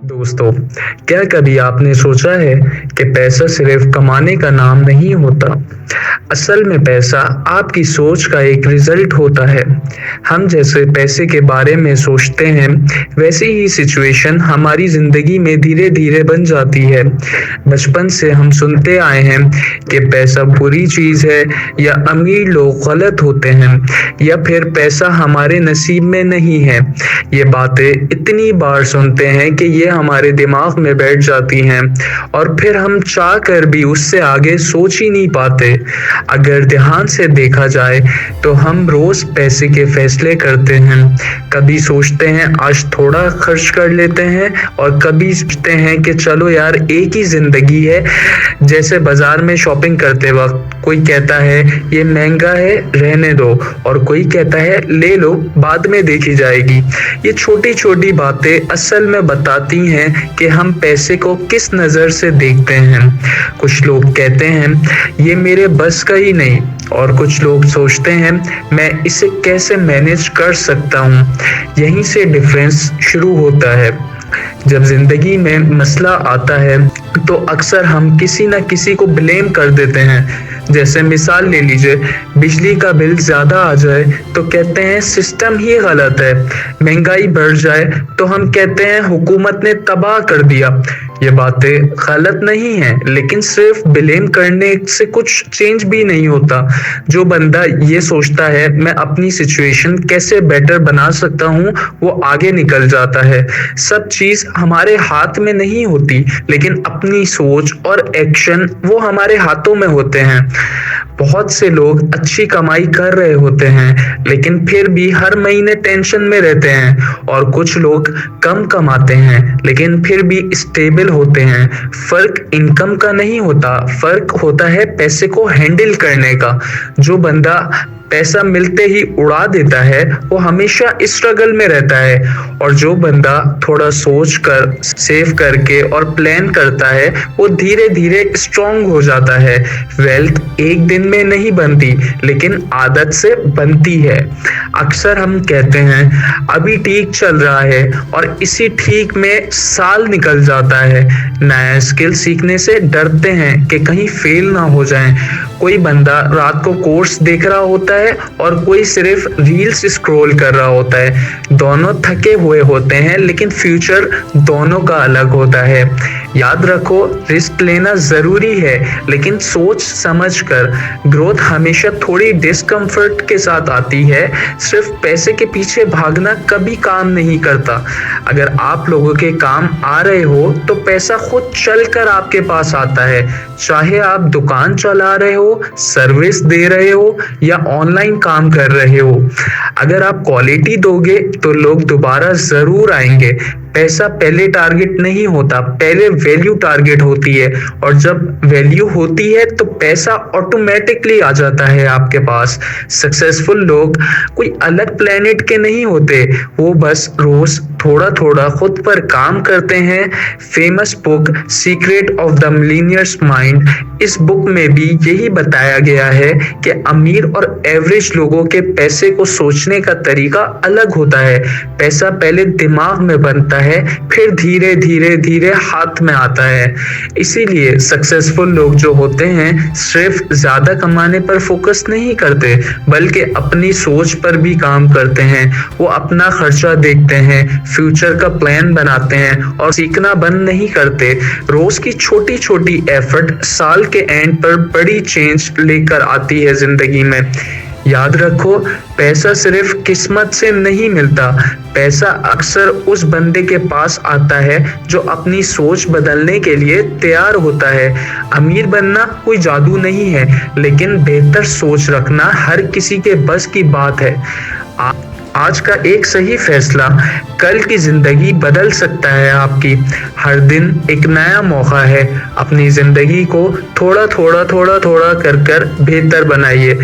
दोस्तों, क्या कभी आपने सोचा है कि पैसा सिर्फ कमाने का नाम नहीं होता। असल में पैसा आपकी सोच का एक रिजल्ट होता है। हम जैसे पैसे के बारे में सोचते हैं, वैसी ही सिचुएशन हमारी जिंदगी में धीरे धीरे बन जाती है। बचपन से हम सुनते आए हैं कि पैसा बुरी चीज है, या अमीर लोग गलत होते हैं, या फिर पैसा हमारे नसीब में नहीं है। ये बातें इतनी बार सुनते हैं कि ये हमारे दिमाग में बैठ जाती हैं और फिर हम चाह कर भी उससे आगे सोच ही नहीं पाते। अगर ध्यान से देखा जाए तो हम रोज पैसे के फैसले करते हैं। कभी सोचते हैं आज थोड़ा खर्च कर लेते हैं, और कभी सोचते हैं कि चलो यार एक ही जिंदगी है। जैसे बाजार में शॉपिंग करते वक्त कोई कहता है ये महंगा है, रहने दो, और कोई कहता है ले लो, बाद में देखी जाएगी। ये छोटी छोटी बातें असल में बताती हैं कि हम पैसे को किस नज़र से देखते हैं। कुछ लोग कहते हैं ये मेरे बस का ही नहीं, और कुछ लोग सोचते हैं मैं इसे कैसे मैनेज कर सकता हूँ। यहीं से डिफरेंस शुरू होता है। जब जिंदगी में मसला आता है तो अक्सर हम किसी न किसी को ब्लेम कर देते हैं। जैसे मिसाल ले लीजिए, बिजली का बिल ज़्यादा आ जाए तो कहते हैं सिस्टम ही गलत है। महंगाई बढ़ जाए तो हम कहते हैं हुकूमत ने तबाह कर दिया। ये बातें गलत नहीं हैं, लेकिन सिर्फ ब्लेम करने से कुछ चेंज भी नहीं होता। जो बंदा ये सोचता है मैं अपनी सिचुएशन कैसे बेटर बना सकता हूँ, वो आगे निकल जाता है। सब चीज़ हमारे हाथ में नहीं होती, लेकिन अपनी सोच और एक्शन वो हमारे हाथों में होते हैं। बहुत से लोग अच्छी कमाई कर रहे होते हैं, लेकिन फिर भी हर महीने टेंशन में रहते हैं, और कुछ लोग कम कमाते हैं लेकिन फिर भी स्टेबल होते हैं। फर्क इनकम का नहीं होता, फर्क होता है पैसे को हैंडल करने का। जो बंदा पैसा मिलते ही उड़ा देता है वो हमेशा स्ट्रगल में रहता है, और जो बंदा थोड़ा सोच कर सेव करके और प्लान करता है वो धीरे धीरे स्ट्रॉन्ग हो जाता है। वेल्थ एक दिन में नहीं बनती, लेकिन आदत से बनती है। अक्सर हम कहते हैं अभी ठीक चल रहा है, और इसी ठीक में साल निकल जाता है। नया स्किल सीखने से डरते हैं कि कहीं फेल ना हो जाएं। कोई बंदा रात को कोर्स देख रहा होता है और कोई सिर्फ रील्स स्क्रॉल कर रहा होता है। दोनों थके हुए होते हैं, लेकिन फ्यूचर दोनों का अलग होता है। याद रखो, रिस्क लेना जरूरी है, लेकिन सोच समझ कर। ग्रोथ हमेशा थोड़ी डिस्कम्फर्ट के साथ आती है। सिर्फ पैसे के पीछे भागना कभी काम नहीं करता। अगर आप लोगों के काम आ रहे हो तो पैसा खुद चल कर आपके पास आता है। चाहे आप दुकान चला रहे हो, सर्विस दे रहे हो, या ऑनलाइन काम कर रहे हो। अगर आप क्वालिटी दोगे तो लोग दोबारा जरूर आएंगे। पैसा पहले टारगेट नहीं होता, पहले वैल्यू टारगेट होती है, और जब वैल्यू होती है तो पैसा ऑटोमेटिकली आ जाता है आपके पास। सक्सेसफुल लोग कोई अलग प्लेनेट के नहीं होते, वो बस रोज थोड़ा थोड़ा खुद पर काम करते हैं। Famous book secret of the millionaires mind, इस बुक में भी यही बताया गया है कि अमीर और एवरेज लोगों के पैसे को सोचने का तरीका अलग होता है। पैसा पहले दिमाग में बनता है, फिर धीरे धीरे धीरे हाथ में आता है। इसीलिए सक्सेसफुल लोग जो होते हैं सिर्फ ज्यादा कमाने पर फोकस नहीं करते, बल्कि अपनी सोच पर भी काम करते हैं। वो अपना खर्चा देखते हैं, फ्यूचर का प्लान बनाते हैं, और सीखना बंद नहीं करते। रोज की छोटी छोटी एफर्ट साल के एंड पर बड़ी चेंज लेकर आती है जिंदगी में। याद रखो, पैसा सिर्फ किस्मत से नहीं मिलता। पैसा अक्सर उस बंदे के पास आता है जो अपनी सोच बदलने के लिए तैयार होता है। अमीर बनना कोई जादू नहीं है, लेकिन बेहतर सोच रखना हर किसी के बस की बात है। आज का एक सही फैसला कल की जिंदगी बदल सकता है आपकी। हर दिन एक नया मौका है। अपनी जिंदगी को थोड़ा थोड़ा कर बेहतर बनाइए।